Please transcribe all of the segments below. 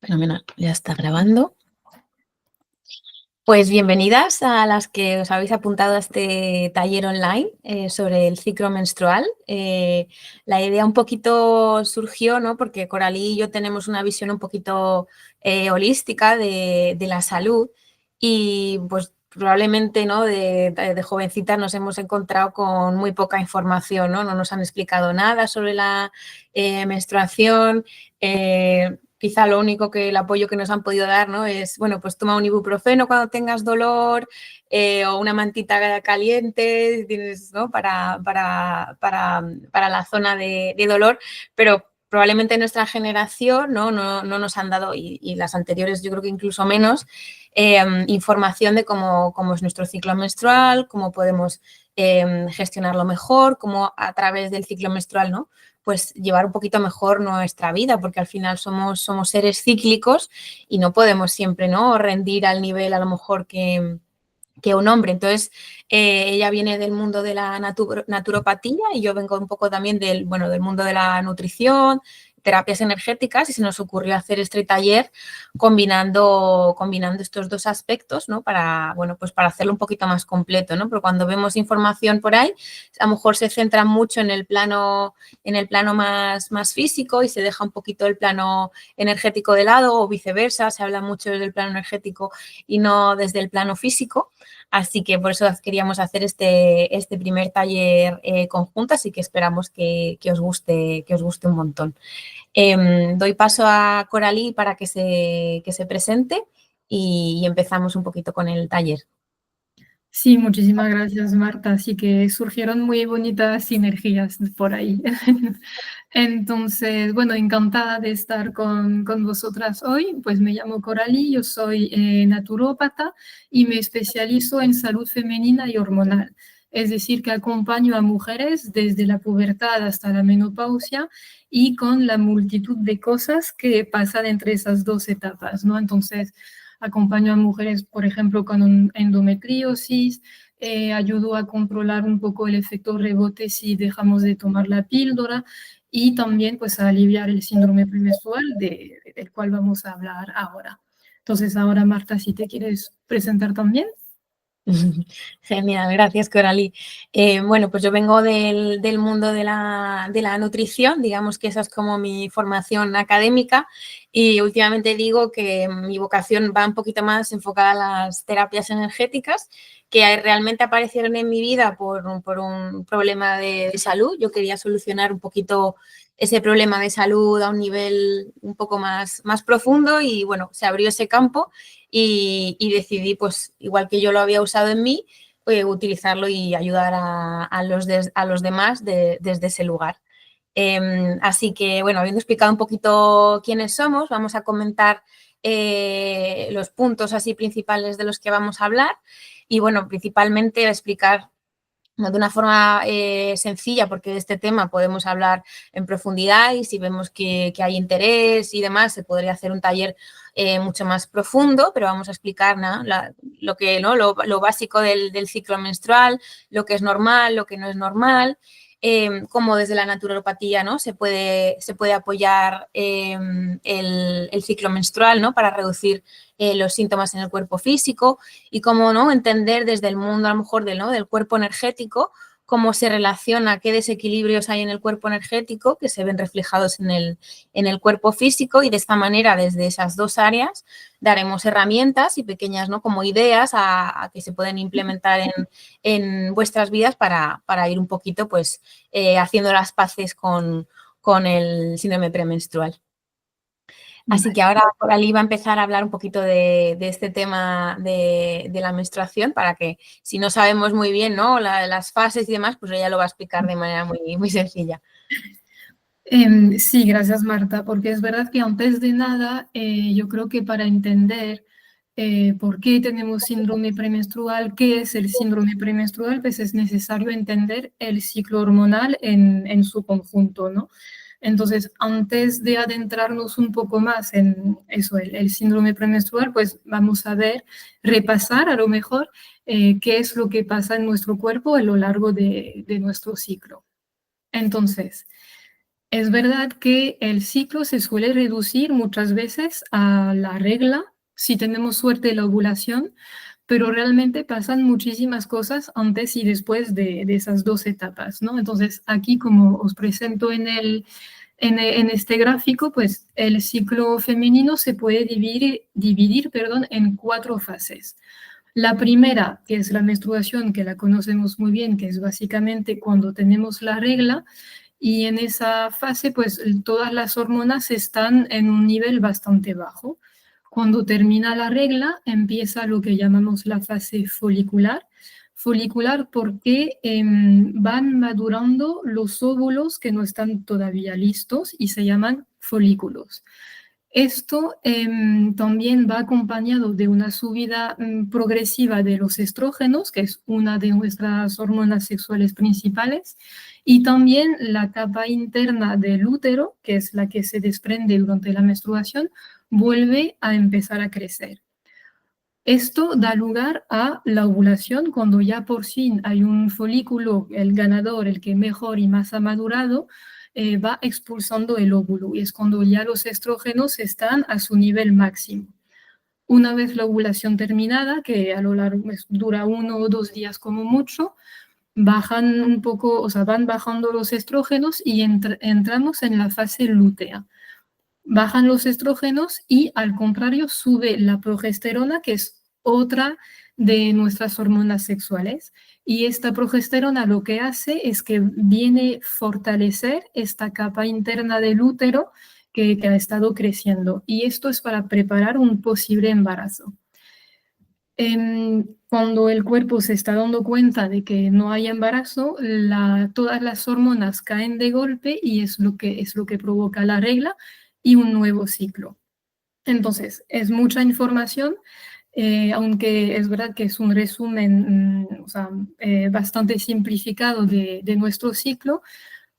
Fenomenal, ya está grabando. Pues bienvenidas a las que os habéis apuntado a este taller online sobre el ciclo menstrual. La idea un poquito surgió, ¿no? Porque Coralí y yo tenemos una visión un poquito holística de la salud y pues probablemente, ¿no? de jovencitas nos hemos encontrado con muy poca información, ¿no? No nos han explicado nada sobre la menstruación. Quizá lo único que el apoyo que nos han podido dar, ¿no? Es, bueno, pues toma un ibuprofeno cuando tengas dolor o una mantita caliente, tienes, ¿no? para la zona de dolor, pero probablemente nuestra generación no nos han dado, y las anteriores yo creo que incluso menos, información de cómo es nuestro ciclo menstrual, cómo podemos gestionarlo mejor, cómo a través del ciclo menstrual, ¿no? Pues llevar un poquito mejor nuestra vida, porque al final somos seres cíclicos y no podemos siempre, ¿no? rendir al nivel a lo mejor que un hombre. Entonces, ella viene del mundo de la naturopatía y yo vengo un poco también del mundo de la nutrición, terapias energéticas, y se nos ocurrió hacer este taller combinando estos dos aspectos, ¿no? Pues para hacerlo un poquito más completo, ¿no? Pero cuando vemos información por ahí, a lo mejor se centra mucho en el plano más físico y se deja un poquito el plano energético de lado, o viceversa, se habla mucho desde el plano energético y no desde el plano físico. Así que por eso queríamos hacer este primer taller conjunto, así que esperamos que os guste un montón. Doy paso a Coralí para que se presente y empezamos un poquito con el taller. Sí, muchísimas gracias, Marta. Así que surgieron muy bonitas sinergias por ahí. Entonces, bueno, encantada de estar con vosotras hoy. Pues me llamo Coralie, yo soy naturópata y me especializo en salud femenina y hormonal. Es decir, que acompaño a mujeres desde la pubertad hasta la menopausia y con la multitud de cosas que pasan entre esas dos etapas, ¿no? Entonces, acompaño a mujeres, por ejemplo, con endometriosis, ayudo a controlar un poco el efecto rebote si dejamos de tomar la píldora y también pues a aliviar el síndrome premenstrual del cual vamos a hablar ahora. Entonces ahora Marta, si te quieres presentar también. Genial, gracias Coralí. Bueno, pues yo vengo del mundo de la nutrición, digamos que esa es como mi formación académica, y últimamente digo que mi vocación va un poquito más enfocada a las terapias energéticas, que realmente aparecieron en mi vida por un problema de salud. Yo quería solucionar un poquito ese problema de salud a un nivel un poco más profundo y bueno, se abrió ese campo y decidí, pues igual que yo lo había usado en mí, utilizarlo y ayudar a los demás desde ese lugar. Así que, bueno, habiendo explicado un poquito quiénes somos, vamos a comentar los puntos así principales de los que vamos a hablar y, bueno, principalmente explicar de una forma sencilla, porque de este tema podemos hablar en profundidad y si vemos que hay interés y demás, se podría hacer un taller mucho más profundo, pero vamos a explicar, ¿no? lo básico del ciclo menstrual, lo que es normal, lo que no es normal, cómo desde la naturopatía, ¿no? se puede apoyar el ciclo menstrual, ¿no? Para reducir los síntomas en el cuerpo físico, y cómo, ¿no? entender desde el mundo a lo mejor del cuerpo energético cómo se relaciona, qué desequilibrios hay en el cuerpo energético que se ven reflejados en el cuerpo físico, y de esta manera desde esas dos áreas daremos herramientas y pequeñas, ¿no? como ideas a que se pueden implementar en vuestras vidas para ir un poquito pues haciendo las paces con el síndrome premenstrual. Así que Vale. ahora Coralie va a empezar a hablar un poquito de este tema de la menstruación, para que si no sabemos muy bien, ¿no? las fases y demás, pues ella lo va a explicar de manera muy sencilla. Sí, gracias Marta, porque es verdad que antes de nada, yo creo que para entender por qué tenemos síndrome premenstrual, qué es el síndrome premenstrual, pues es necesario entender el ciclo hormonal en su conjunto, ¿no? Entonces, antes de adentrarnos un poco más en eso, el síndrome premenstrual, pues vamos a ver, repasar a lo mejor qué es lo que pasa en nuestro cuerpo a lo largo de nuestro ciclo. Entonces, Es verdad que el ciclo se suele reducir muchas veces a la regla, si tenemos suerte la ovulación, pero realmente pasan muchísimas cosas antes y después de esas dos etapas, ¿no? Entonces, aquí como os presento en este gráfico, pues el ciclo femenino se puede dividir, perdón, en cuatro fases. La primera, que es la menstruación, que la conocemos muy bien, que es básicamente cuando tenemos la regla, y en esa fase, pues todas las hormonas están en un nivel bastante bajo. Cuando termina la regla, empieza lo que llamamos la fase folicular. Folicular porque van madurando los óvulos que no están todavía listos y se llaman folículos. Esto también va acompañado de una subida progresiva de los estrógenos, que es una de nuestras hormonas sexuales principales, y también la capa interna del útero, que es la que se desprende durante la menstruación, vuelve a empezar a crecer. Esto da lugar a la ovulación cuando ya por fin hay un folículo, el ganador, el que mejor y más ha madurado, va expulsando el óvulo y es cuando ya los estrógenos están a su nivel máximo. Una vez la ovulación terminada, que a lo largo dura 1 o 2 días como mucho, bajan un poco, o sea, van bajando los estrógenos y entramos en la fase lútea. Bajan los estrógenos y al contrario sube la progesterona, que es otra de nuestras hormonas sexuales. Y esta progesterona lo que hace es que viene fortalecer esta capa interna del útero que ha estado creciendo. Y esto es para preparar un posible embarazo. Cuando el cuerpo se está dando cuenta de que no hay embarazo, todas las hormonas caen de golpe y es lo que provoca la regla y un nuevo ciclo. Entonces, es mucha información, aunque es verdad que es un resumen o sea, bastante simplificado de nuestro ciclo,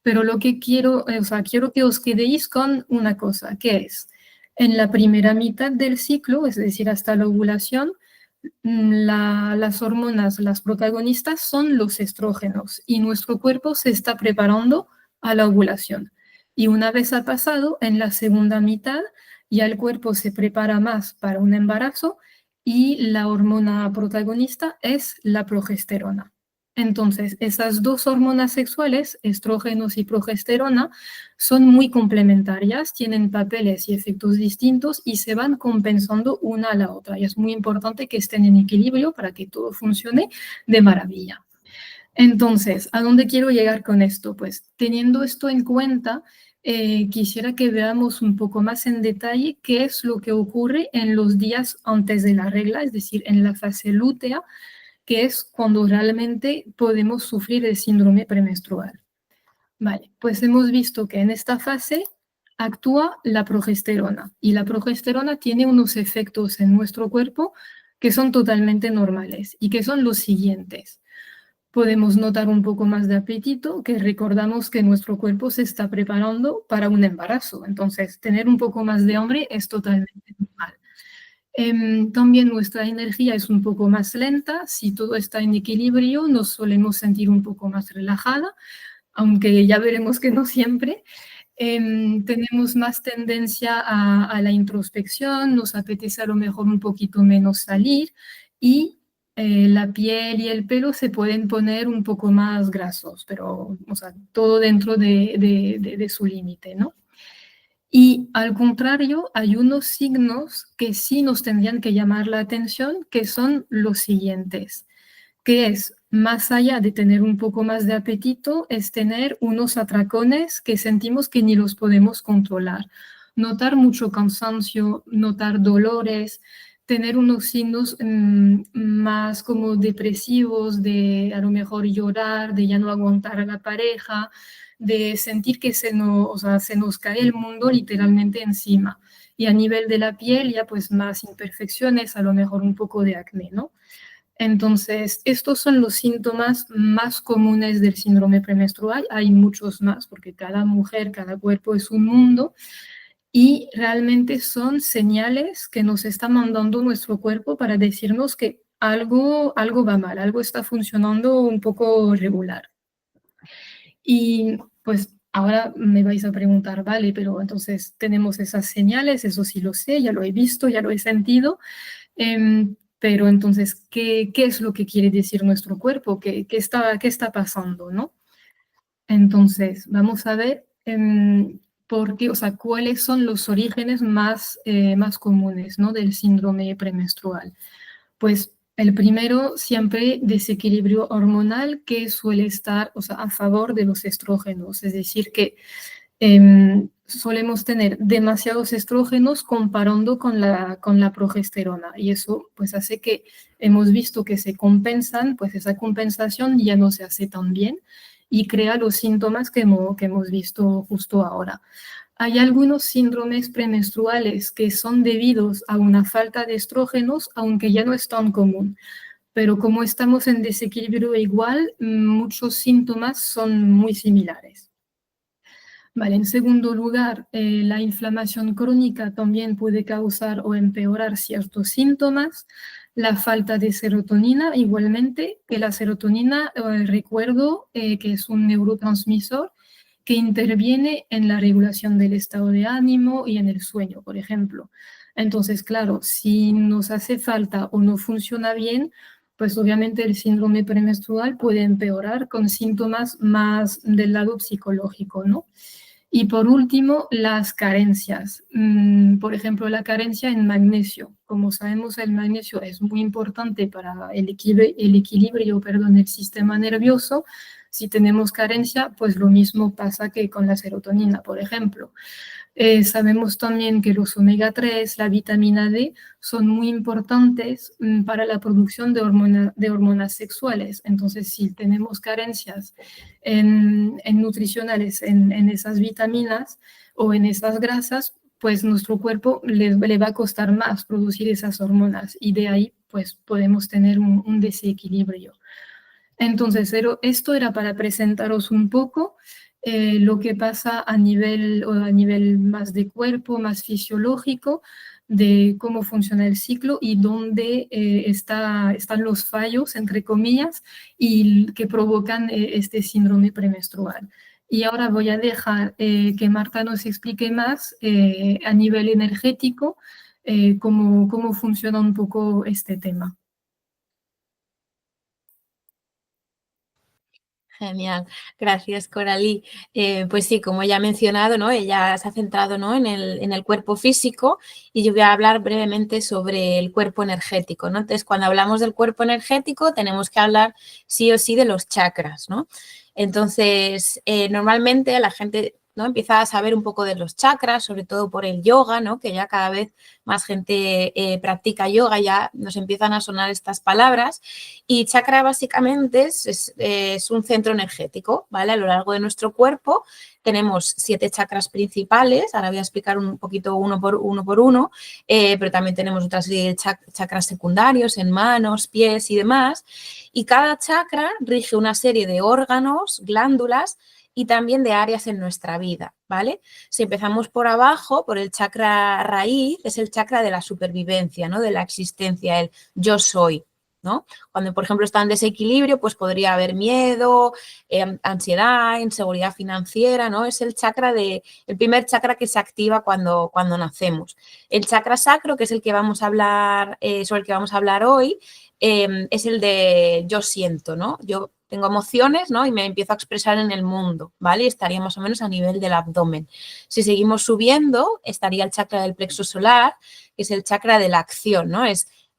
pero lo que quiero, o sea, quiero que os quedéis con una cosa, que es, en la primera mitad del ciclo, es decir, hasta la ovulación, las hormonas, las protagonistas son los estrógenos y nuestro cuerpo se está preparando a la ovulación. Y una vez ha pasado, en la segunda mitad, ya el cuerpo se prepara más para un embarazo y la hormona protagonista es la progesterona. Entonces, esas dos hormonas sexuales, estrógenos y progesterona, son muy complementarias, tienen papeles y efectos distintos y se van compensando una a la otra. Y es muy importante que estén en equilibrio para que todo funcione de maravilla. Entonces, ¿a dónde quiero llegar con esto? Pues teniendo esto en cuenta, quisiera que veamos un poco más en detalle qué es lo que ocurre en los días antes de la regla, es decir, en la fase lútea, que es cuando realmente podemos sufrir el síndrome premenstrual. Vale, pues hemos visto que en esta fase actúa la progesterona y la progesterona tiene unos efectos en nuestro cuerpo que son totalmente normales y que son los siguientes. Podemos notar un poco más de apetito, que recordamos que nuestro cuerpo se está preparando para un embarazo, entonces tener un poco más de hambre es totalmente normal. También nuestra energía es un poco más lenta, si todo está en equilibrio nos solemos sentir un poco más relajada, aunque ya veremos que no siempre. Tenemos más tendencia a la introspección, nos apetece a lo mejor un poquito menos salir y la piel y el pelo se pueden poner un poco más grasos, pero o sea, todo dentro de su límite, ¿no? Y al contrario, hay unos signos que sí nos tendrían que llamar la atención, que son los siguientes, que es, más allá de tener un poco más de apetito, es tener unos atracones que sentimos que ni los podemos controlar. Notar mucho cansancio, notar dolores, tener unos signos más como depresivos, de a lo mejor llorar, de ya no aguantar a la pareja, de sentir que o sea, se nos cae el mundo literalmente encima. Y a nivel de la piel ya pues más imperfecciones, a lo mejor un poco de acné, ¿no? Entonces, estos son los síntomas más comunes del síndrome premenstrual. Hay muchos más porque cada mujer, cada cuerpo es un mundo y realmente son señales que nos está mandando nuestro cuerpo para decirnos que algo va mal, algo está funcionando un poco regular. Y pues Ahora me vais a preguntar, vale, pero entonces tenemos esas señales, eso sí lo sé, ya lo he visto, ya lo he sentido, pero entonces, ¿qué es lo que quiere decir nuestro cuerpo? ¿Qué está pasando, no? Entonces, vamos a ver por qué, o sea, cuáles son los orígenes más comunes, ¿no? Del síndrome premenstrual. Pues el primero, siempre desequilibrio hormonal que suele estar, o sea, a favor de los estrógenos, es decir, que solemos tener demasiados estrógenos comparando con la progesterona y eso pues hace que hemos visto que se compensan, pues esa compensación ya no se hace tan bien y crea los síntomas que hemos visto justo ahora. Hay algunos síndromes premenstruales que son debidos a una falta de estrógenos, aunque ya no es tan común. Pero como estamos en desequilibrio igual, muchos síntomas son muy similares. Vale, en segundo lugar, la inflamación crónica también puede causar o empeorar ciertos síntomas. La falta de serotonina, igualmente, que la serotonina, recuerdo que es un neurotransmisor que interviene en la regulación del estado de ánimo y en el sueño, por ejemplo. Entonces, claro, si nos hace falta o no funciona bien, pues obviamente el síndrome premenstrual puede empeorar con síntomas más del lado psicológico, ¿no? Y por último, las carencias. Por ejemplo, la carencia en magnesio. Como sabemos, el magnesio es muy importante para el equilibrio, perdón, del sistema nervioso. Si tenemos carencia, pues lo mismo pasa que con la serotonina, por ejemplo. Sabemos también que los omega 3, la vitamina D, son muy importantes para la producción de hormonas sexuales. Entonces, si tenemos carencias en nutricionales, en esas vitaminas o en esas grasas, pues nuestro cuerpo le va a costar más producir esas hormonas y de ahí pues podemos tener un desequilibrio. Entonces, esto era para presentaros un poco lo que pasa a nivel más de cuerpo, más fisiológico, de cómo funciona el ciclo y dónde están los fallos, entre comillas, y que provocan este síndrome premenstrual. Y ahora voy a dejar que Marta nos explique más a nivel energético cómo funciona un poco este tema. Genial, gracias Coralí. Pues sí, como ya he mencionado, ¿no? Ella se ha centrado, ¿no? en el cuerpo físico y yo voy a hablar brevemente sobre el cuerpo energético, ¿no? Entonces, cuando hablamos del cuerpo energético, tenemos que hablar sí o sí de los chakras, ¿no? Entonces, normalmente la gente, ¿no? empieza a saber un poco de los chakras, sobre todo por el yoga, ¿no? Que ya cada vez más gente practica yoga, ya nos empiezan a sonar estas palabras. Y chakra básicamente es un centro energético, ¿vale? A lo largo de nuestro cuerpo tenemos 7 chakras principales, ahora voy a explicar un poquito uno por uno, pero también tenemos otra serie de chakras secundarios en manos, pies y demás. Y cada chakra rige una serie de órganos, glándulas y también de áreas en nuestra vida, ¿vale? Si empezamos por abajo, por el chakra raíz, es el chakra de la supervivencia, ¿no? De la existencia, el yo soy, ¿no? Cuando, por ejemplo, está en desequilibrio, pues podría haber miedo, ansiedad, inseguridad financiera, ¿no? Es el primer chakra que se activa cuando nacemos. El chakra sacro, que es el que vamos a hablar, sobre el que vamos a hablar hoy, es el de yo siento, ¿no? Yo tengo emociones, ¿no? Y me empiezo a expresar en el mundo, ¿vale? Y estaría más o menos a nivel del abdomen. Si seguimos subiendo, estaría el chakra del plexo solar, que es el chakra de la acción, ¿no?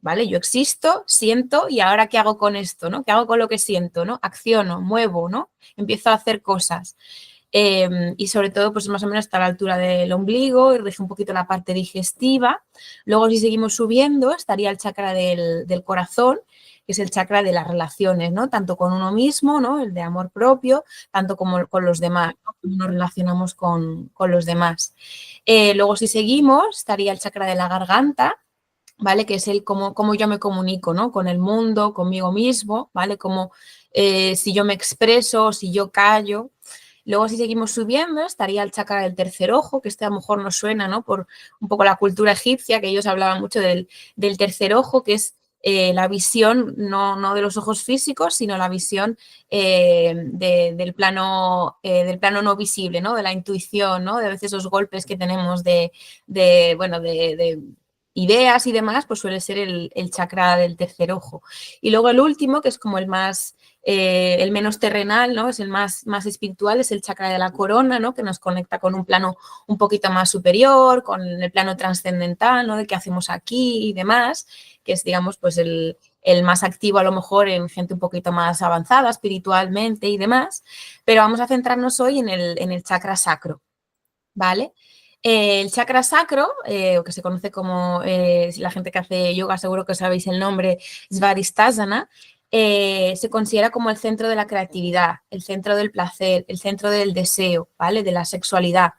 ¿Vale? Yo existo, siento y ahora ¿qué hago con esto? ¿No? ¿Qué hago con lo que siento? ¿No? Acciono, muevo, ¿no? Empiezo a hacer cosas. Y sobre todo, pues más o menos está a la altura del ombligo y rige un poquito la parte digestiva. Luego, si seguimos subiendo, estaría el chakra del corazón, que es el chakra de las relaciones, ¿no? Tanto con uno mismo, ¿no? El de amor propio, tanto como con los demás, ¿no? Cómo nos relacionamos con los demás. Luego, si seguimos, estaría el chakra de la garganta, ¿vale? Que es el cómo yo me comunico, ¿no? Con el mundo, conmigo mismo, ¿vale? Como si yo me expreso, si yo callo. Luego, si seguimos subiendo, estaría el chakra del tercer ojo, que este a lo mejor nos suena, ¿no? Por un poco la cultura egipcia, que ellos hablaban mucho del tercer ojo, que es la visión no de los ojos físicos, sino la visión del plano no visible, ¿no? De la intuición, ¿no? De a veces esos golpes que tenemos de ideas y demás, pues suele ser el chakra del tercer ojo. Y luego el último, que es como el menos terrenal, ¿no? Es el más espiritual, es el chakra de la corona, ¿no? Que nos conecta con un plano un poquito más superior, con el plano trascendental, ¿no? De qué hacemos aquí y demás, que es, digamos, pues el más activo a lo mejor en gente un poquito más avanzada espiritualmente y demás, pero vamos a centrarnos hoy en el chakra sacro, ¿vale? El chakra sacro, o que se conoce como, la gente que hace yoga seguro que sabéis el nombre, Svadhisthasana, se considera como el centro de la creatividad, el centro del placer, el centro del deseo, ¿vale? De la sexualidad.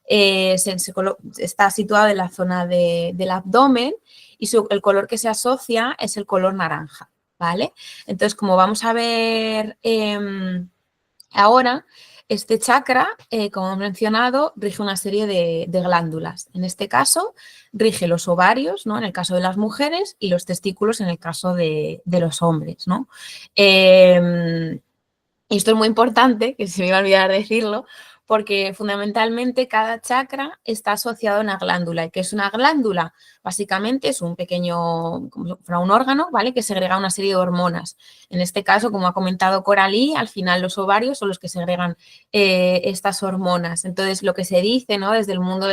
Está situado en la zona del abdomen y el color que se asocia es el color naranja, ¿vale? Entonces, como vamos a ver ahora, este chakra, como he mencionado, rige una serie de glándulas. En este caso, rige los ovarios, ¿no? En el caso de las mujeres, y los testículos en el caso de los hombres, ¿no? Y esto es muy importante, que se me iba a olvidar decirlo, porque fundamentalmente cada chakra está asociado a una glándula. ¿Y qué es una glándula? Básicamente es un pequeño, como si fuera un órgano, ¿vale? Que segrega una serie de hormonas. En este caso, como ha comentado Coralie, al final los ovarios son los que segregan estas hormonas. Entonces, lo que se dice, ¿no? Desde el mundo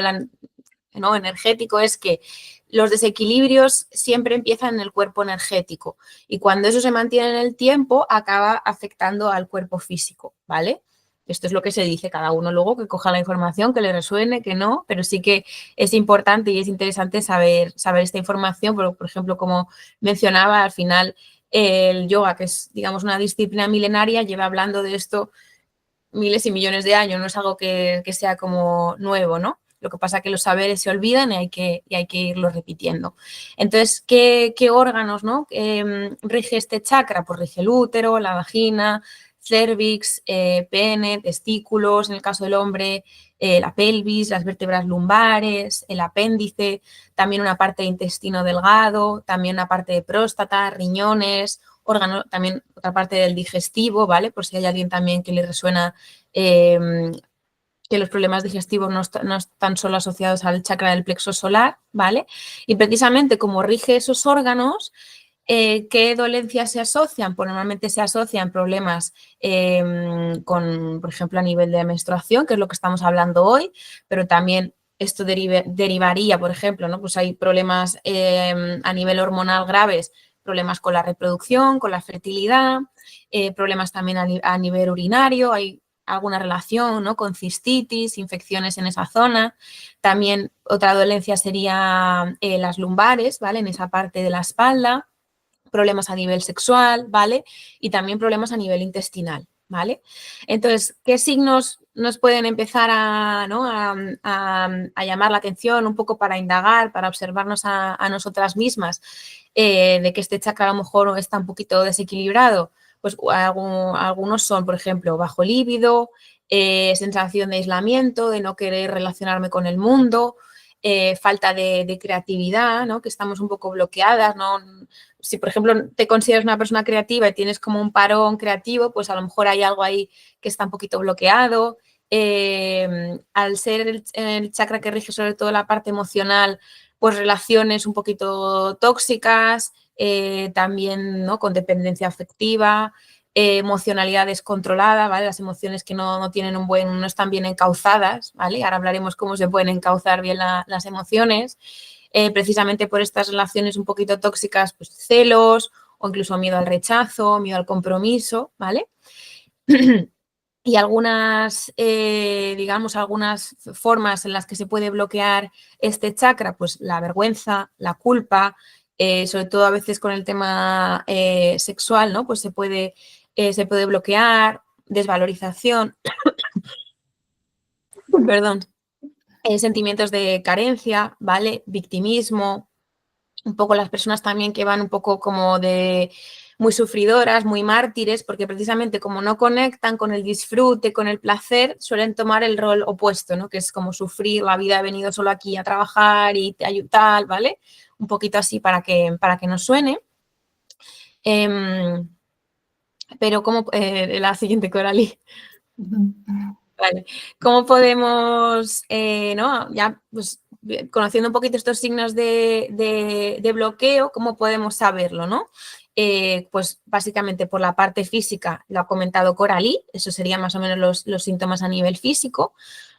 energético es que los desequilibrios siempre empiezan en el cuerpo energético y cuando eso se mantiene en el tiempo acaba afectando al cuerpo físico, ¿vale? Esto es lo que se dice, cada uno luego que coja la información, que le resuene, que no, pero sí que es importante y es interesante saber esta información, porque, por ejemplo, como mencionaba, al final el yoga, que es, digamos, una disciplina milenaria, lleva hablando de esto miles y millones de años, no es algo que sea como nuevo, ¿no? Lo que pasa es que los saberes se olvidan y hay que irlos repitiendo. Entonces, ¿qué órganos, ¿no? Rige este chakra? Pues rige el útero, la vagina, cervix, pene, testículos, en el caso del hombre, la pelvis, las vértebras lumbares, el apéndice, también una parte de intestino delgado, también una parte de próstata, riñones, órgano, también otra parte del digestivo, ¿vale? Por si hay alguien también que le resuena que los problemas digestivos no están solo asociados al chakra del plexo solar, ¿vale? Y precisamente como rige esos órganos, ¿qué dolencias se asocian? Pues normalmente se asocian problemas por ejemplo, a nivel de menstruación, que es lo que estamos hablando hoy, pero también esto derivaría, por ejemplo, ¿no? Pues hay problemas a nivel hormonal graves, problemas con la reproducción, con la fertilidad, problemas también a nivel urinario, hay alguna relación, ¿no? Con cistitis, infecciones en esa zona. También otra dolencia sería las lumbares, ¿vale? En esa parte de la espalda, problemas a nivel sexual, ¿vale? Y también problemas a nivel intestinal, ¿vale? Entonces, ¿qué signos nos pueden empezar a llamar la atención un poco para indagar, para observarnos a nosotras mismas de que este chakra a lo mejor está un poquito desequilibrado? Pues algunos son, por ejemplo, bajo líbido, sensación de aislamiento, de no querer relacionarme con el mundo, falta de creatividad, ¿no? Que estamos un poco bloqueadas, ¿no? Si, por ejemplo, te consideras una persona creativa y tienes como un parón creativo, pues a lo mejor hay algo ahí que está un poquito bloqueado. Al ser el chakra que rige sobre todo la parte emocional, pues relaciones un poquito tóxicas, también, ¿no? Con dependencia afectiva, emocionalidad descontrolada, ¿vale? Las emociones que no están bien encauzadas, ¿vale? Ahora hablaremos cómo se pueden encauzar bien las emociones. Precisamente por estas relaciones un poquito tóxicas, pues celos o incluso miedo al rechazo, miedo al compromiso, ¿vale? Y algunas, algunas formas en las que se puede bloquear este chakra, pues la vergüenza, la culpa, sobre todo a veces con el tema sexual, ¿no? Pues se puede bloquear, desvalorización, perdón, sentimientos de carencia, ¿vale? Victimismo, un poco las personas también que van un poco como de muy sufridoras, muy mártires, porque precisamente como no conectan con el disfrute, con el placer, suelen tomar el rol opuesto, ¿no? Que es como sufrir, la vida he venido solo aquí a trabajar y te ayudo tal, ¿vale? Un poquito así para que nos suene. Pero ¿cómo, la siguiente, Coralie? Ujú. Vale. ¿Cómo podemos, ¿no? Ya, pues, conociendo un poquito estos signos de bloqueo, ¿cómo podemos saberlo, no? Pues básicamente por la parte física, lo ha comentado Coralie, eso serían más o menos los síntomas a nivel físico.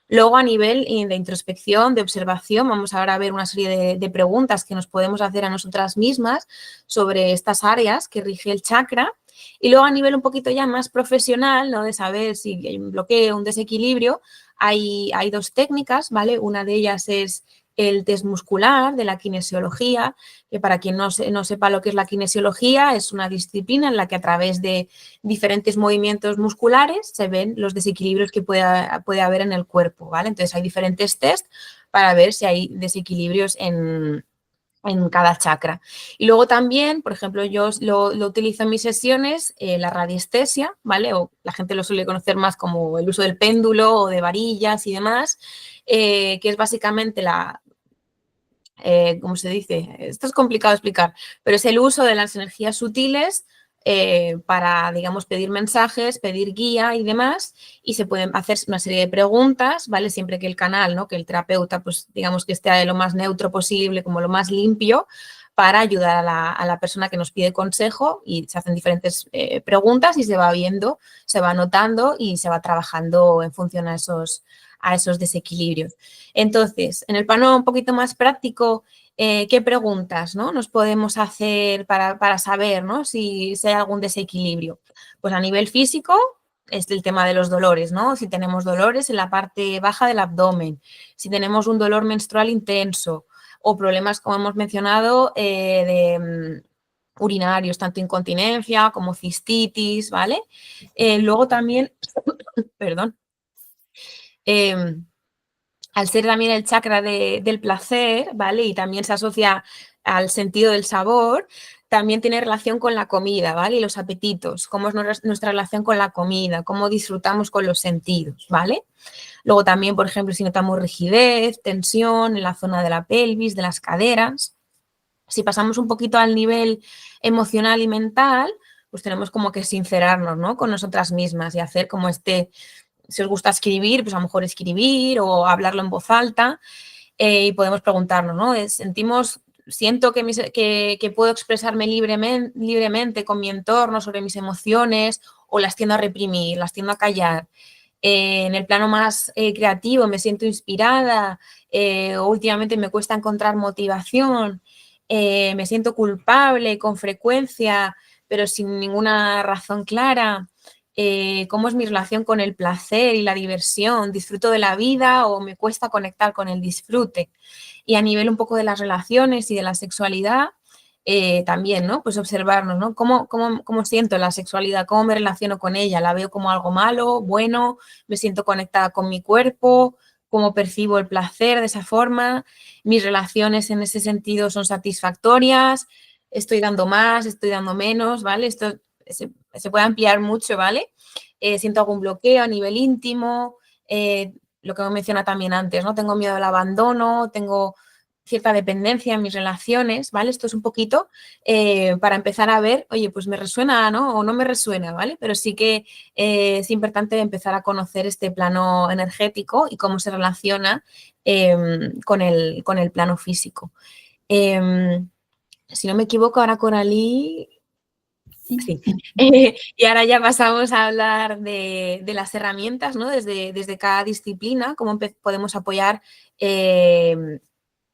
Luego, a nivel de introspección, de observación, vamos ahora a ver una serie de preguntas que nos podemos hacer a nosotras mismas sobre estas áreas que rige el chakra. Y luego, a nivel un poquito ya más profesional, ¿no? De saber si hay un bloqueo, un desequilibrio, hay dos técnicas, ¿vale? Una de ellas es el test muscular de la kinesiología, que para quien no sepa lo que es la kinesiología, es una disciplina en la que a través de diferentes movimientos musculares se ven los desequilibrios que puede haber en el cuerpo, ¿vale? Entonces hay diferentes test para ver si hay desequilibrios en cada chakra. Y luego también, por ejemplo, yo lo utilizo en mis sesiones, la radiestesia, ¿vale? O la gente lo suele conocer más como el uso del péndulo o de varillas y demás, que es básicamente ¿cómo se dice? Esto es complicado de explicar, pero es el uso de las energías sutiles para, digamos, pedir mensajes, pedir guía y demás, y se pueden hacer una serie de preguntas, ¿vale? Siempre que el canal, ¿no? Que el terapeuta, pues, digamos, que esté lo más neutro posible, como lo más limpio, para ayudar a la persona que nos pide consejo, y se hacen diferentes preguntas y se va viendo, se va anotando y se va trabajando en función a esos desequilibrios. Entonces, en el plano un poquito más práctico, ¿qué preguntas, ¿no? Nos podemos hacer para saber, ¿no? si hay algún desequilibrio? Pues a nivel físico es el tema de los dolores, ¿no? Si tenemos dolores en la parte baja del abdomen, si tenemos un dolor menstrual intenso o problemas, como hemos mencionado, urinarios, tanto incontinencia como cistitis, ¿vale? Luego también, perdón, al ser también el chakra del placer, ¿vale? Y también se asocia al sentido del sabor, también tiene relación con la comida, ¿vale? Y los apetitos, cómo es nuestra relación con la comida, cómo disfrutamos con los sentidos, ¿vale? Luego también, por ejemplo, si notamos rigidez, tensión en la zona de la pelvis, de las caderas. Si pasamos un poquito al nivel emocional y mental, pues tenemos como que sincerarnos, ¿no? Con nosotras mismas y hacer como si os gusta escribir, pues a lo mejor escribir o hablarlo en voz alta, y podemos preguntarnos, ¿no? Siento que puedo expresarme libremente con mi entorno sobre mis emociones, o las tiendo a reprimir, las tiendo a callar. En el plano más creativo me siento inspirada, o últimamente me cuesta encontrar motivación, me siento culpable con frecuencia, pero sin ninguna razón clara. ¿Cómo es mi relación con el placer y la diversión? ¿Disfruto de la vida o me cuesta conectar con el disfrute? Y a nivel un poco de las relaciones y de la sexualidad, también, ¿no? Pues observarnos, ¿no? ¿Cómo siento la sexualidad? ¿Cómo me relaciono con ella? ¿La veo como algo malo, bueno? ¿Me siento conectada con mi cuerpo? ¿Cómo percibo el placer de esa forma? ¿Mis relaciones en ese sentido son satisfactorias? ¿Estoy dando más? ¿Estoy dando menos? ¿Vale? Esto se puede ampliar mucho, ¿vale? Siento algún bloqueo a nivel íntimo, lo que me menciona también antes, ¿no? Tengo miedo al abandono, tengo cierta dependencia en mis relaciones, ¿vale? Esto es un poquito para empezar a ver, oye, pues me resuena, ¿no? O no me resuena, ¿vale? Pero sí que es importante empezar a conocer este plano energético y cómo se relaciona con el plano físico. Si no me equivoco, ahora Coralie. Sí. Y ahora ya pasamos a hablar de las herramientas, ¿no? Desde cada disciplina, cómo podemos apoyar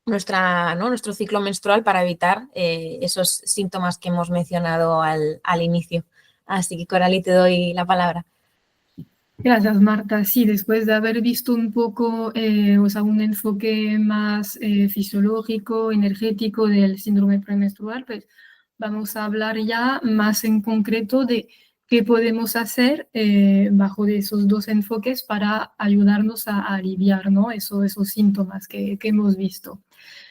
nuestro ciclo menstrual para evitar esos síntomas que hemos mencionado al inicio. Así que, Coralie, te doy la palabra. Gracias, Marta. Sí, después de haber visto un poco, o sea, un enfoque más fisiológico, energético del síndrome premenstrual, pues vamos a hablar ya más en concreto de qué podemos hacer bajo de esos dos enfoques para ayudarnos a aliviar, ¿no? Esos síntomas que hemos visto.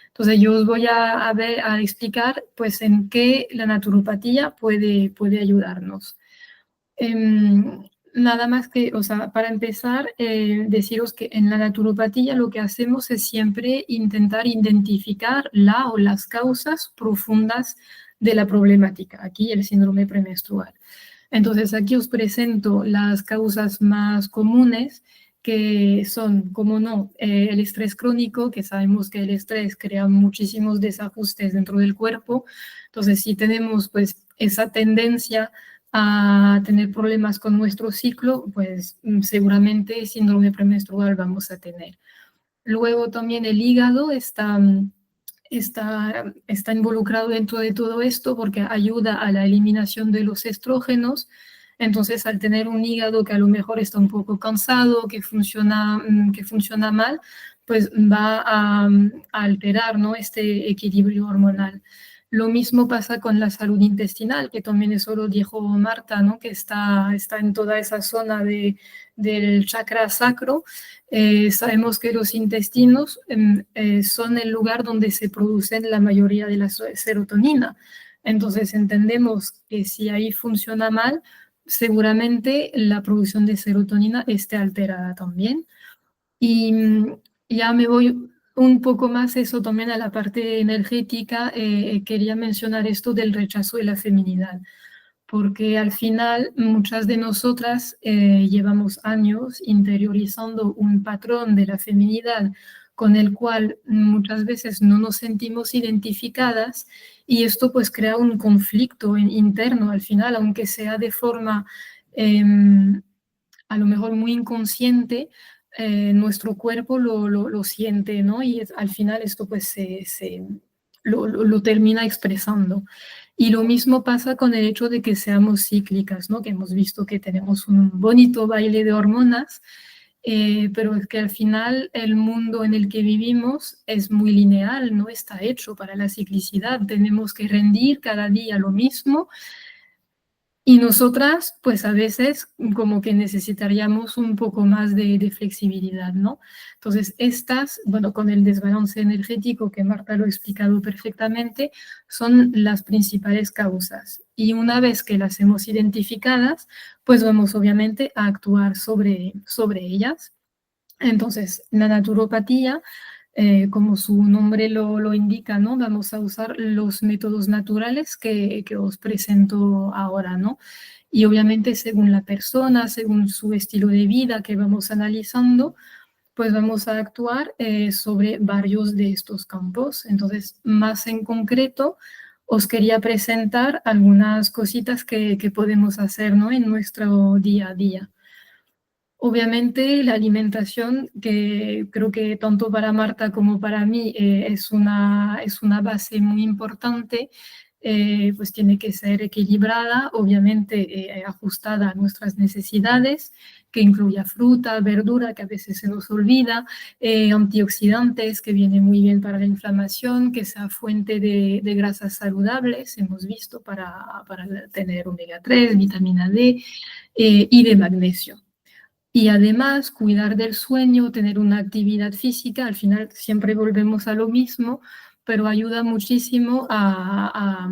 Entonces, yo os voy a explicar, pues, en qué la naturopatía puede ayudarnos. Nada más que, o sea, para empezar, deciros que en la naturopatía lo que hacemos es siempre intentar identificar la o las causas profundas de la problemática, aquí el síndrome premenstrual. Entonces, aquí os presento las causas más comunes, que son, como no, el estrés crónico, que sabemos que el estrés crea muchísimos desajustes dentro del cuerpo. Entonces, si tenemos pues esa tendencia a tener problemas con nuestro ciclo, pues seguramente síndrome premenstrual vamos a tener. Luego también el hígado está involucrado dentro de todo esto porque ayuda a la eliminación de los estrógenos. Entonces, al tener un hígado que a lo mejor está un poco cansado, que funciona mal, pues va a alterar, ¿no?, este equilibrio hormonal. Lo mismo pasa con la salud intestinal, que también eso lo dijo Marta, ¿no?, que está en toda esa zona del chakra sacro. Sabemos que los intestinos son el lugar donde se producen la mayoría de la serotonina. Entonces entendemos que si ahí funciona mal, seguramente la producción de serotonina esté alterada también. Y ya me voy un poco más eso también a la parte energética. Quería mencionar esto del rechazo de la feminidad, porque al final muchas de nosotras llevamos años interiorizando un patrón de la feminidad con el cual muchas veces no nos sentimos identificadas, y esto pues crea un conflicto interno al final, aunque sea de forma a lo mejor muy inconsciente. Nuestro cuerpo lo siente, ¿no? Y al final esto pues lo termina expresando. Y lo mismo pasa con el hecho de que seamos cíclicas, ¿no? Que hemos visto que tenemos un bonito baile de hormonas, pero es que al final el mundo en el que vivimos es muy lineal, no está hecho para la ciclicidad. Tenemos que rendir cada día lo mismo, y nosotras, pues a veces como que necesitaríamos un poco más de flexibilidad, ¿no? Entonces, bueno, con el desbalance energético que Marta lo ha explicado perfectamente, son las principales causas. Y una vez que las hemos identificadas, pues vamos obviamente a actuar sobre ellas. Entonces, la naturopatía, como su nombre lo indica, ¿no? Vamos a usar los métodos naturales que os presento ahora, ¿no? Y obviamente según la persona, según su estilo de vida que vamos analizando, pues vamos a actuar sobre varios de estos campos. Entonces, más en concreto, os quería presentar algunas cositas que podemos hacer, ¿no?, en nuestro día a día. Obviamente la alimentación, que creo que tanto para Marta como para mí es una base muy importante, pues tiene que ser equilibrada, obviamente ajustada a nuestras necesidades, que incluya fruta, verdura, que a veces se nos olvida, antioxidantes, que viene muy bien para la inflamación, que sea fuente de grasas saludables, hemos visto, para tener omega 3, vitamina D y de magnesio. Y además, cuidar del sueño, tener una actividad física, al final siempre volvemos a lo mismo, pero ayuda muchísimo a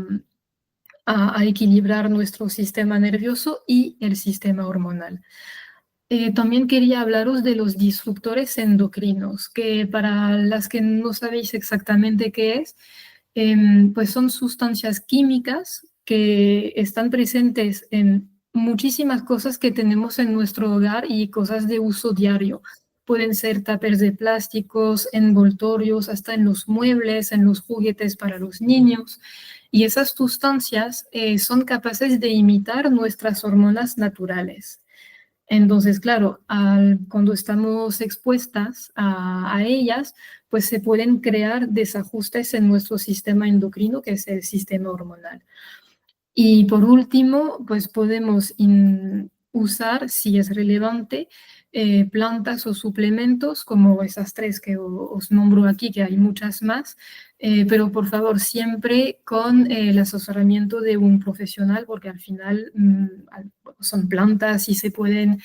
equilibrar nuestro sistema nervioso y el sistema hormonal. También quería hablaros de los disruptores endocrinos, que para las que no sabéis exactamente qué es, pues son sustancias químicas que están presentes en muchísimas cosas que tenemos en nuestro hogar y cosas de uso diario. Pueden ser tuppers de plásticos, envoltorios, hasta en los muebles, en los juguetes para los niños. Y esas sustancias son capaces de imitar nuestras hormonas naturales. Entonces, claro, cuando estamos expuestas a ellas, pues se pueden crear desajustes en nuestro sistema endocrino, que es el sistema hormonal. Y por último, pues podemos usar, si es relevante, plantas o suplementos como esas tres que os nombro aquí, que hay muchas más, pero por favor siempre con el asesoramiento de un profesional, porque al final son plantas y se pueden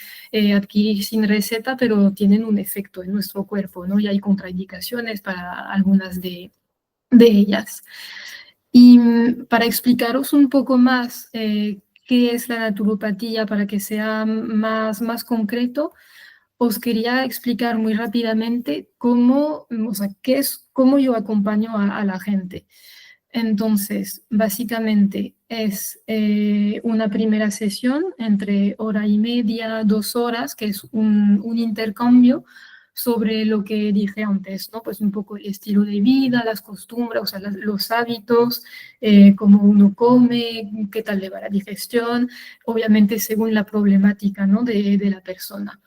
adquirir sin receta, pero tienen un efecto en nuestro cuerpo, ¿no? Y hay contraindicaciones para algunas de ellas. Y para explicaros un poco más qué es la naturopatía, para que sea más concreto, os quería explicar muy rápidamente cómo yo acompaño a la gente. Entonces, básicamente es una primera sesión entre hora y media, 2 horas, que es un intercambio sobre lo que dije antes, ¿no? Pues un poco el estilo de vida, las costumbres, o sea, los hábitos, cómo uno come, qué tal le va la digestión, obviamente según la problemática, ¿no? de la persona.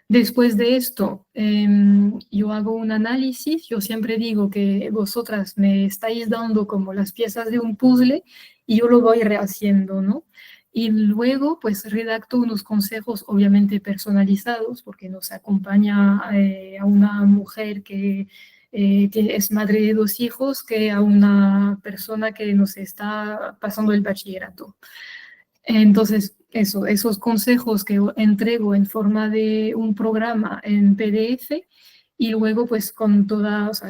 Después de esto, yo hago un análisis. Yo siempre digo que vosotras me estáis dando como las piezas de un puzzle y yo lo voy rehaciendo, ¿no? Y luego, pues, redacto unos consejos, obviamente personalizados, porque nos acompaña a una mujer que es madre de 2 hijos, que a una persona que nos está pasando el bachillerato. Entonces, esos consejos que entrego en forma de un programa en PDF y luego pues con toda, o sea,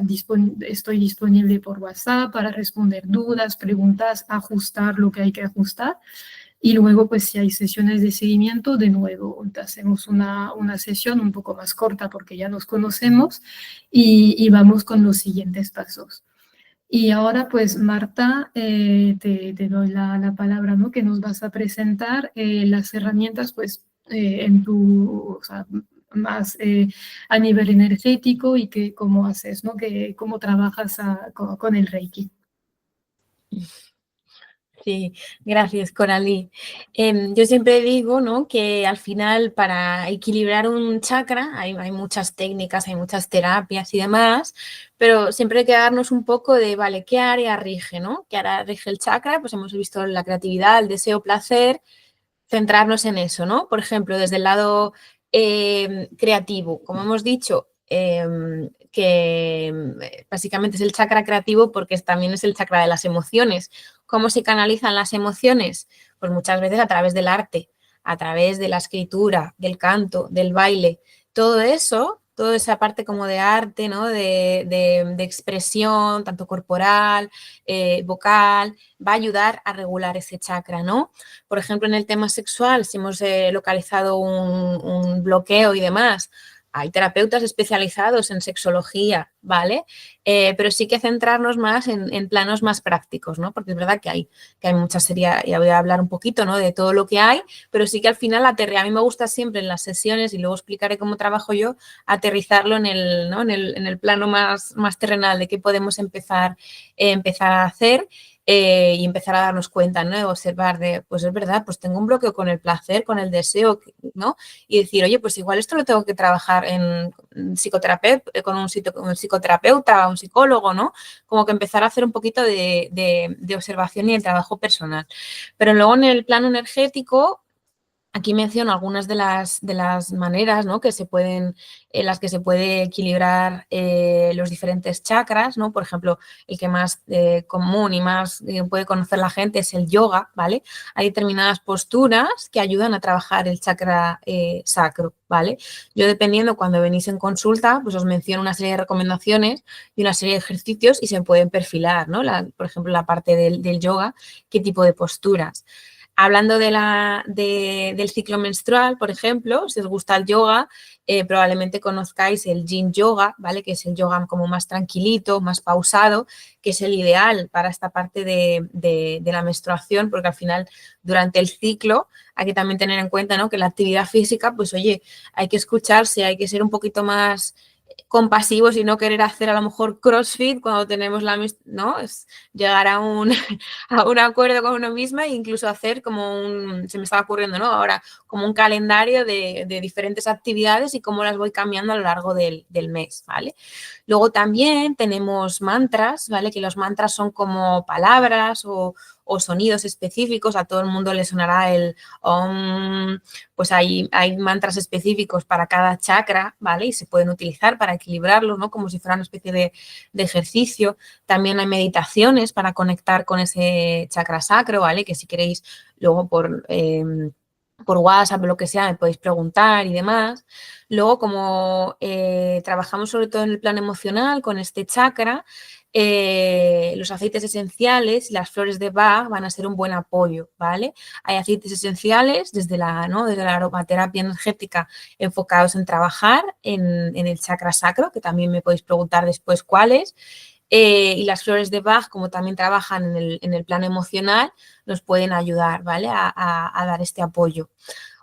estoy disponible por WhatsApp para responder dudas, preguntas, ajustar lo que hay que ajustar. Y luego pues si hay sesiones de seguimiento, de nuevo hacemos una sesión un poco más corta porque ya nos conocemos y vamos con los siguientes pasos. Y ahora, pues, Marta, te doy la palabra, ¿no? Que nos vas a presentar las herramientas, pues, o sea, más a nivel energético y que cómo haces, ¿no? Que cómo trabajas con el Reiki. Sí, gracias, Coralí. Yo siempre digo, ¿no?, que al final para equilibrar un chakra hay muchas técnicas, hay muchas terapias y demás, pero siempre hay que darnos un poco de, vale, ¿qué área rige, no? ¿Qué área rige el chakra? Pues hemos visto la creatividad, el deseo, placer, centrarnos en eso, ¿no? Por ejemplo, desde el lado creativo, como hemos dicho, que básicamente es el chakra creativo porque también es el chakra de las emociones. ¿Cómo se canalizan las emociones? Pues muchas veces a través del arte, a través de la escritura, del canto, del baile. Todo eso, toda esa parte como de arte, ¿no? de expresión, tanto corporal, vocal, va a ayudar a regular ese chakra, ¿no? Por ejemplo, en el tema sexual, si hemos localizado un bloqueo y demás, hay terapeutas especializados en sexología, ¿vale? Pero sí que centrarnos más en planos más prácticos, ¿no? Porque es verdad que hay mucha serie, ya voy a hablar un poquito, ¿no?, de todo lo que hay, pero sí que al final a mí me gusta siempre en las sesiones, y luego explicaré cómo trabajo yo, aterrizarlo en el, ¿no?, en el plano más terrenal de qué podemos empezar a hacer. Y empezar a darnos cuenta, ¿no?, observar pues es verdad, pues tengo un bloqueo con el placer, con el deseo, ¿no? Y decir, oye, pues igual esto lo tengo que trabajar en psicoterapeuta, con un psicoterapeuta, un psicólogo, ¿no? Como que empezar a hacer un poquito de observación y el trabajo personal. Pero luego en el plano energético, aquí menciono algunas de las maneras, ¿no?, en las que se puede equilibrar los diferentes chakras, ¿no? Por ejemplo, el que más común y más puede conocer la gente es el yoga, ¿vale? Hay determinadas posturas que ayudan a trabajar el chakra sacro, ¿vale? Yo, dependiendo, cuando venís en consulta, pues os menciono una serie de recomendaciones y una serie de ejercicios y se pueden perfilar, ¿no? Por ejemplo, la parte del yoga, qué tipo de posturas. Hablando del ciclo menstrual, por ejemplo, si os gusta el yoga, probablemente conozcáis el yin yoga, ¿vale? Que es el yoga como más tranquilito, más pausado, que es el ideal para esta parte de la menstruación, porque al final, durante el ciclo, hay que también tener en cuenta, ¿no?, que la actividad física, pues oye, hay que escucharse, hay que ser un poquito más compasivos y no querer hacer a lo mejor CrossFit cuando tenemos ¿no? Es llegar a un acuerdo con uno misma e incluso hacer se me estaba ocurriendo, ¿no?, ahora, como un calendario de diferentes actividades y cómo las voy cambiando a lo largo del mes, ¿vale? Luego también tenemos mantras, ¿vale? Que los mantras son como palabras o sonidos específicos. A todo el mundo le sonará el Om. Pues hay mantras específicos para cada chakra, ¿vale? Y se pueden utilizar para equilibrarlos, ¿no?, como si fuera una especie de ejercicio. También hay meditaciones para conectar con ese chakra sacro, ¿vale? Que si queréis luego por WhatsApp o lo que sea, me podéis preguntar y demás. Luego, como trabajamos sobre todo en el plano emocional con este chakra, los aceites esenciales y las flores de Bach van a ser un buen apoyo, ¿vale? Hay aceites esenciales desde la aromaterapia energética enfocados en trabajar en el chakra sacro, que también me podéis preguntar después cuáles. y las flores de Bach, como también trabajan en el plano emocional, nos pueden ayudar, ¿vale? A dar este apoyo.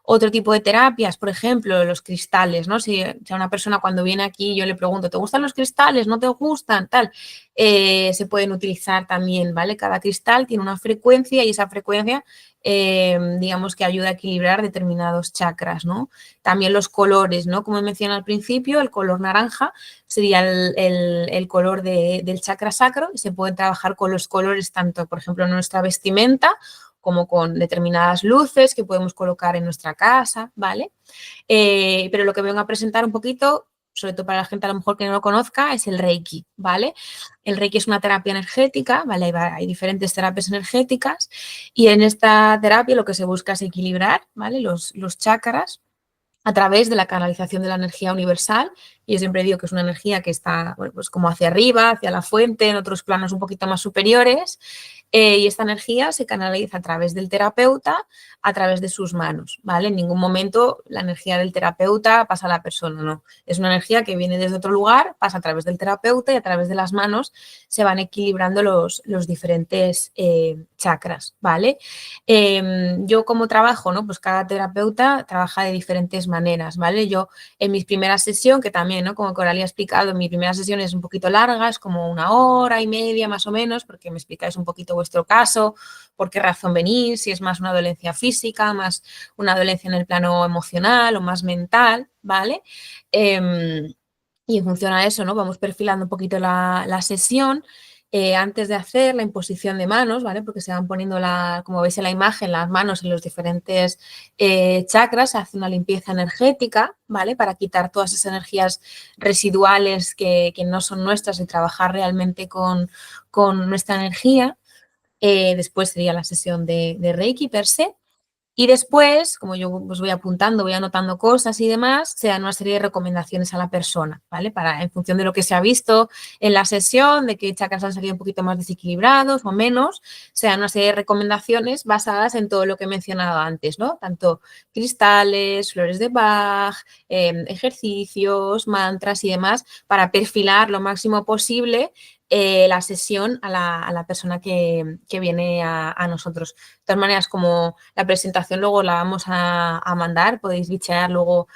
Otro tipo de terapias, por ejemplo, los cristales, ¿no? Si a una persona cuando viene aquí yo le pregunto, ¿te gustan los cristales? ¿No te gustan? Tal, se pueden utilizar también, ¿vale? Cada cristal tiene una frecuencia y esa frecuencia, digamos que ayuda a equilibrar determinados chakras, ¿no? También los colores, ¿no? Como mencioné al principio, el color naranja sería el color del chakra sacro y se puede trabajar con los colores tanto, por ejemplo, en nuestra vestimenta como con determinadas luces que podemos colocar en nuestra casa, ¿vale? Pero lo que vengo a presentar un poquito, sobre todo para la gente a lo mejor que no lo conozca, es el Reiki, ¿vale? El Reiki es una terapia energética, ¿vale? Hay diferentes terapias energéticas y en esta terapia lo que se busca es equilibrar, ¿vale? Los chakras a través de la canalización de la energía universal. Y yo siempre digo que es una energía que está, bueno, pues como hacia arriba, hacia la fuente, en otros planos un poquito más superiores. Y esta energía se canaliza a través del terapeuta, a través de sus manos, ¿vale? En ningún momento la energía del terapeuta pasa a la persona, no. Es una energía que viene desde otro lugar, pasa a través del terapeuta y a través de las manos se van equilibrando los diferentes chakras, ¿vale? Yo como trabajo, ¿no? Pues cada terapeuta trabaja de diferentes maneras, ¿vale? Yo en mi primera sesión, que también, ¿no? Como Coralie ha explicado, mi primera sesión es un poquito larga, es como 1 hora y media más o menos, porque me explicáis un poquito vuestro caso, por qué razón venís, si es más una dolencia física, más una dolencia en el plano emocional o más mental, ¿vale? Y en función a eso, ¿no? Vamos perfilando un poquito la sesión. Antes de hacer la imposición de manos, ¿vale? Porque se van poniendo, como veis en la imagen, las manos en los diferentes chakras, se hace una limpieza energética, ¿vale? Para quitar todas esas energías residuales que no son nuestras y trabajar realmente con nuestra energía. Después sería la sesión de Reiki per se. Y después, como yo pues voy apuntando, voy anotando cosas y demás, se dan una serie de recomendaciones a la persona, ¿vale? Para, en función de lo que se ha visto en la sesión, de qué chakras han salido un poquito más desequilibrados o menos, se dan una serie de recomendaciones basadas en todo lo que he mencionado antes, ¿no? Tanto cristales, flores de Bach, ejercicios, mantras y demás, para perfilar lo máximo posible la sesión a la persona que viene a nosotros. De todas maneras, como la presentación luego la vamos a mandar, podéis bichear luego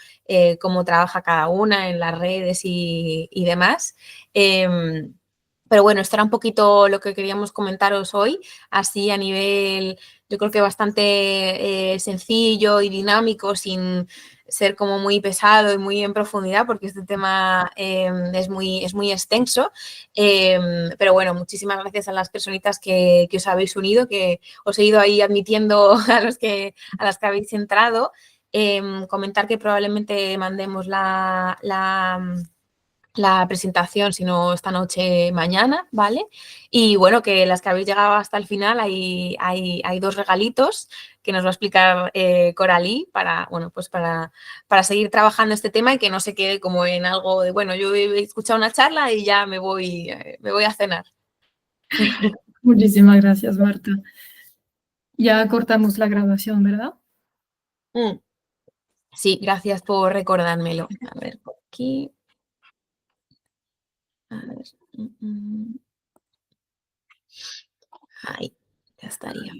cómo trabaja cada una en las redes y demás. Pero bueno, esto era un poquito lo que queríamos comentaros hoy, así a nivel, yo creo que bastante sencillo y dinámico, sin ser como muy pesado y muy en profundidad, porque este tema es muy extenso. Pero bueno, muchísimas gracias a las personitas que os habéis unido, que os he ido ahí admitiendo a las que habéis entrado. Comentar que probablemente mandemos la presentación, si no esta noche, mañana, ¿vale? Y bueno, que las que habéis llegado hasta el final hay 2 regalitos que nos va a explicar Coralie para, bueno, pues para seguir trabajando este tema y que no se quede como en algo de, bueno, yo he escuchado una charla y ya me voy a cenar. Muchísimas gracias, Marta. Ya cortamos la grabación, ¿verdad? Sí, gracias por recordármelo. A ver, por aquí. A ver. Ahí, ya estaría.